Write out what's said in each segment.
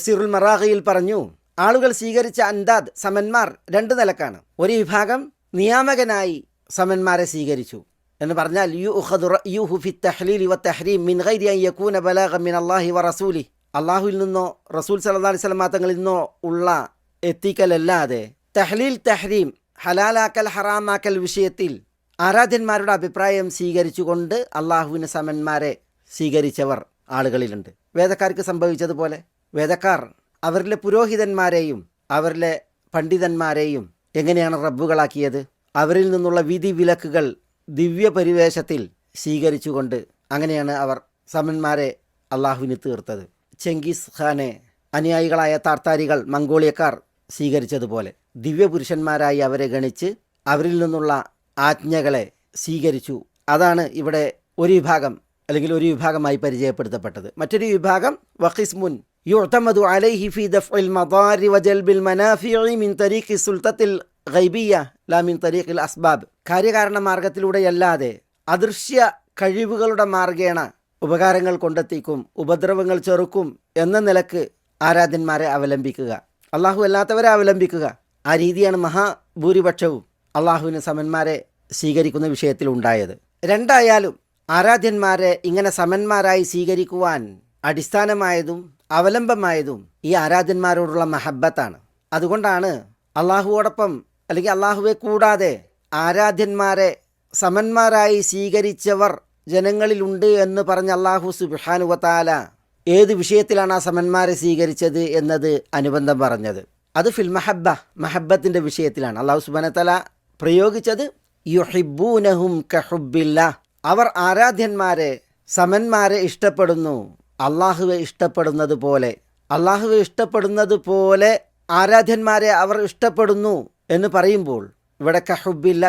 സിറുൽ മറാഖിയിൽ പറഞ്ഞു, ആളുകൾ സ്വീകരിച്ച അൻദാദ് സമന്മാർ രണ്ട് നിലക്കാണ്. ഒരു വിഭാഗം നിയാമകനായി സമന്മാരെ സ്വീകരിച്ചു എന്ന് പറഞ്ഞാൽ അള്ളാഹുവിൽ നിന്നോ റസൂൽ സല്ലല്ലാഹു അലൈഹി വസല്ലം തങ്ങളിൽ നിന്നോ ഉള്ള എത്തിക്കലല്ലാതെ തഹ്ലീൽ തഹ്രീം ഹലാലാക്കൽ ഹറാമാക്കൽ വിഷയത്തിൽ ആരാധ്യന്മാരുടെ അഭിപ്രായം സ്വീകരിച്ചുകൊണ്ട് അള്ളാഹുവിന് സമന്മാരെ സ്വീകരിച്ചവർ ആളുകളിലുണ്ട്. വേദക്കാർക്ക് സംഭവിച്ചതുപോലെ വേദക്കാർ അവരിലെ പുരോഹിതന്മാരെയും അവരിലെ പണ്ഡിതന്മാരെയും എങ്ങനെയാണ് റബ്ബുകളാക്കിയത്? അവരിൽ നിന്നുള്ള വിധി വിലക്കുകൾ ദിവ്യ പരിവേഷത്തിൽ സ്വീകരിച്ചുകൊണ്ട് അങ്ങനെയാണ് അവർ സമന്മാരെ അള്ളാഹുവിന് തീർത്തത്. ചെങ്കിസ് ഖാനെ അനുയായികളായ താർത്താരികൾ മംഗോളിയക്കാർ സ്വീകരിച്ചതുപോലെ ദിവ്യപുരുഷന്മാരായി അവരെ ഗണിച്ച് അവരിൽ നിന്നുള്ള ആജ്ഞകളെ സ്വീകരിച്ചു. അതാണ് ഇവിടെ ഒരു വിഭാഗം അല്ലെങ്കിൽ ഒരു വിഭാഗമായി പരിചയപ്പെടുത്തപ്പെട്ടത്. മറ്റൊരു വിഭാഗം വഖിസ്മുൻ യുഅ്തമദു അലൈഹി ഫീ ദഫ്ഇൽ മദാരി വജൽബിൽ മനാഫിഇ മിൻ തരീഖി സുൽത്തത്തിൽ ഗൈബിയ്യ ലാ മിൻ തരീഖിൽ അസ്ബാബ്. കാര്യകാരണ മാർഗത്തിലൂടെയല്ലാതെ അദൃശ്യ കഴിവുകളുടെ മാർഗേണ ഉപകാരങ്ങൾ കൊണ്ടെത്തിക്കും, ഉപദ്രവങ്ങൾ ചെറുക്കും എന്ന നിലക്ക് ആരാധ്യന്മാരെ അവലംബിക്കുക, അള്ളാഹു അല്ലാത്തവരെ അവലംബിക്കുക. ആ രീതിയാണ് മഹാഭൂരിപക്ഷവും അള്ളാഹുവിന് സമന്മാരെ സ്വീകരിക്കുന്ന വിഷയത്തിൽ ഉണ്ടായത്. രണ്ടായാലും ആരാധ്യന്മാരെ ഇങ്ങനെ സമന്മാരായി സ്വീകരിക്കുവാൻ അടിസ്ഥാനമായതും അവലംബമായതും ഈ ആരാധ്യന്മാരോടുള്ള മഹബത്താണ്. അതുകൊണ്ടാണ് അള്ളാഹുവോടൊപ്പം അല്ലെങ്കിൽ അള്ളാഹുവെ കൂടാതെ ആരാധ്യന്മാരെ സമന്മാരായി സ്വീകരിച്ചവർ ജനങ്ങളിലുണ്ട് എന്ന് പറഞ്ഞ് അള്ളാഹു സുബ്ഹാനഹു വ തആല ഏത് വിഷയത്തിലാണ് ആ സമന്മാരെ സ്വീകരിച്ചത് എന്നത് അനുബന്ധം പറഞ്ഞത്. അത് ഫിൽ മഹബ്ബ, മഹബത്തിൻ്റെ വിഷയത്തിലാണ്. അള്ളാഹു സുബ്ഹാനഹു വ തആല പ്രയോഗിച്ചത് യുഹിബ്ബൂനഹും കഹുബ്ബില്ലാഹ്. അവർ ആരാധ്യന്മാരെ സമന്മാരെ ഇഷ്ടപ്പെടുന്നു അള്ളാഹുവെ ഇഷ്ടപ്പെടുന്നത് പോലെ. അള്ളാഹുവെ ഇഷ്ടപ്പെടുന്നത് പോലെ ആരാധ്യന്മാരെ അവർ ഇഷ്ടപ്പെടുന്നു എന്ന് പറയുമ്പോൾ ഇവിടെ കഹുബ്ബില്ല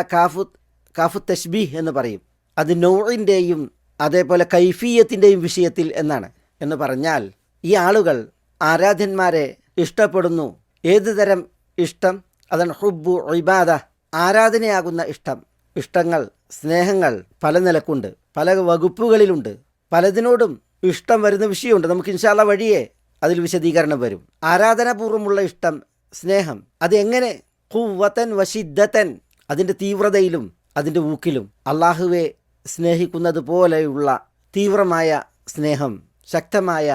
കാഫു തശ്ബീഹ് എന്ന് പറയും. അത് നൗഇൻ്റെയും അതേപോലെ കൈഫിയത്തിൻ്റെയും വിഷയത്തിൽ എന്നാണ്. എന്ന് പറഞ്ഞാൽ ഈ ആളുകൾ ആരാധ്യന്മാരെ ഇഷ്ടപ്പെടുന്നു. ഏത് തരം ഇഷ്ടം? അതാണ് ഹുബ്ബു ഇബാദ, ആരാധനയാകുന്ന ഇഷ്ടം. ഇഷ്ടങ്ങൾ, സ്നേഹങ്ങൾ പല നിലക്കുണ്ട്, പല വകുപ്പുകളിലുണ്ട്. പലതിനോടും ഇഷ്ടം വരുന്ന വിഷയമുണ്ട്. നമുക്ക് ഇൻഷാ അല്ലാഹ് വഴിയേ അതിൽ വിശദീകരണം വരും. ആരാധനാപൂർവ്വമുള്ള ഇഷ്ടം, സ്നേഹം, അത് എങ്ങനെ? ഖുവ്വതൻ വശിദ്ദതൻ, അതിൻ്റെ തീവ്രതയിലും അതിൻ്റെ ഊക്കിലും. അള്ളാഹുവെ സ്നേഹിക്കുന്നത് പോലെയുള്ള തീവ്രമായ സ്നേഹം, ശക്തമായ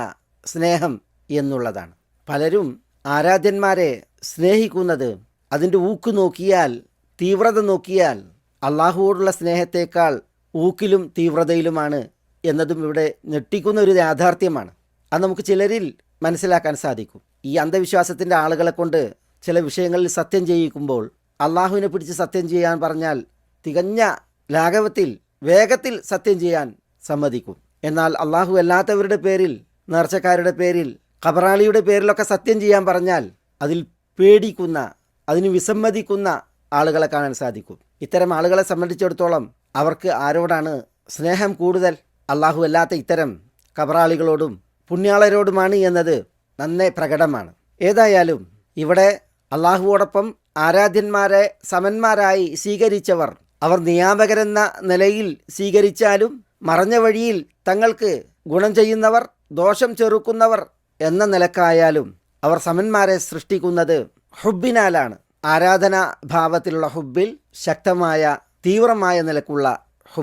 സ്നേഹം എന്നുള്ളതാണ്. പലരും ആരാധ്യന്മാരെ സ്നേഹിക്കുന്നത് അതിൻ്റെ ഊക്ക് നോക്കിയാൽ, തീവ്രത നോക്കിയാൽ അള്ളാഹുവോടുള്ള സ്നേഹത്തേക്കാൾ ഊക്കിലും തീവ്രതയിലുമാണ് എന്നതും ഇവിടെ ഞെട്ടിക്കുന്ന ഒരു യാഥാർത്ഥ്യമാണ്. അത് നമുക്ക് ചിലരിൽ മനസ്സിലാക്കാൻ സാധിക്കും. ഈ അന്ധവിശ്വാസത്തിൻ്റെ ആളുകളെ കൊണ്ട് ചില വിഷയങ്ങളിൽ സത്യം ചെയ്യിക്കുമ്പോൾ അള്ളാഹുവിനെ പിടിച്ച് സത്യം ചെയ്യാൻ പറഞ്ഞാൽ തികഞ്ഞ ലാഘവത്തിൽ, വേഗത്തിൽ സത്യം ചെയ്യാൻ സമ്മതിക്കും. എന്നാൽ അള്ളാഹു അല്ലാത്തവരുടെ പേരിൽ, നേർച്ചക്കാരുടെ പേരിൽ, ഖബറാളിയുടെ പേരിലൊക്കെ സത്യം ചെയ്യാൻ പറഞ്ഞാൽ അതിൽ പേടിക്കുന്ന, അതിന് വിസമ്മതിക്കുന്ന ആളുകളെ കാണാൻ സാധിക്കും. ഇത്തരം ആളുകളെ സംബന്ധിച്ചിടത്തോളം അവർക്ക് ആരോടാണ് സ്നേഹം കൂടുതൽ? അള്ളാഹു അല്ലാത്ത ഇത്തരം ഖബറാളികളോടും പുണ്യാളരോടുമാണ് എന്നത് നന്നേ പ്രകടമാണ്. ഏതായാലും ഇവിടെ അള്ളാഹുവോടൊപ്പം ആരാധ്യന്മാരെ സമന്മാരായി സ്വീകരിച്ചവർ, അവർ നിയാമകരെന്ന നിലയിൽ സ്വീകരിച്ചാലും മറഞ്ഞ വഴിയിൽ തങ്ങൾക്ക് ഗുണം ചെയ്യുന്നവർ, ദോഷം ചെറുക്കുന്നവർ എന്ന നിലക്കായാലും അവർ സമന്മാരെ സൃഷ്ടിക്കുന്നത് ഹുബിനാലാണ്. ആരാധനാ ഭാവത്തിലുള്ള ഹുബിൽ ശക്തമായ തീവ്രമായ നിലക്കുള്ള